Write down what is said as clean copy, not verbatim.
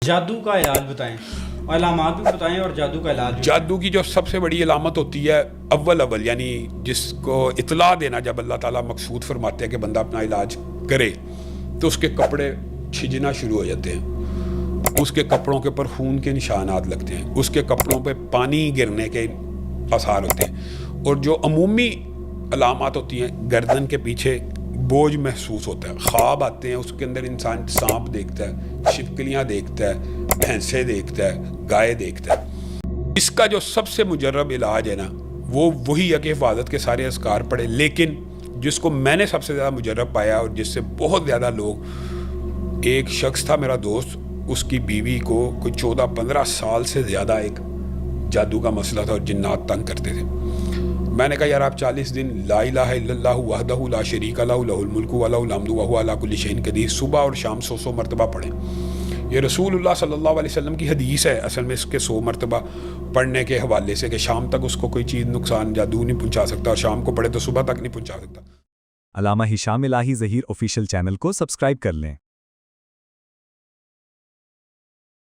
جادو کا علاج بتائیں، علامات بھی بتائیں اور جادو کا علاج بھی۔ جادو کی جو سب سے بڑی علامت ہوتی ہے اول یعنی جس کو اطلاع دینا، جب اللہ تعالیٰ مقصود فرماتے ہیں کہ بندہ اپنا علاج کرے تو اس کے کپڑے چھجنا شروع ہو جاتے ہیں، اس کے کپڑوں کے اوپر خون کے نشانات لگتے ہیں، اس کے کپڑوں پہ پانی گرنے کے آثار ہوتے ہیں، اور جو عمومی علامات ہوتی ہیں گردن کے پیچھے بوجھ محسوس ہوتا ہے، خواب آتے ہیں، اس کے اندر انسان سانپ دیکھتا ہے، چھپکلیاں دیکھتا ہے، بھینسیں دیکھتا ہے، گائے دیکھتا ہے۔ اس کا جو سب سے مجرب علاج ہے نا وہ وہی ہے کہ حفاظت کے سارے اذکار پڑھے، لیکن جس کو میں نے سب سے زیادہ مجرب پایا اور جس سے بہت زیادہ لوگ، ایک شخص تھا میرا دوست، اس کی بیوی کو کوئی 14-15 سال سے زیادہ ایک جادو کا مسئلہ تھا اور جنات تنگ کرتے تھے۔ میں نے کہا یار آپ 40 دن لا الہ الا اللہ وحدہ لا شریک لہ لہ الملک ولہ الحمد وہو علی کل شیء قدیر صبح اور شام 100 مرتبہ پڑھیں۔ یہ رسول اللہ صلی اللہ علیہ وسلم کی حدیث ہے، اصل میں اس کے 100 مرتبہ پڑھنے کے حوالے سے کہ شام تک اس کو کوئی چیز نقصان جادو نہیں پہنچا سکتا، اور شام کو پڑھے تو صبح تک نہیں پہنچا سکتا۔ علامہ ہشام الہی ظہیر آفیشیل چینل کو سبسکرائب کر لیں۔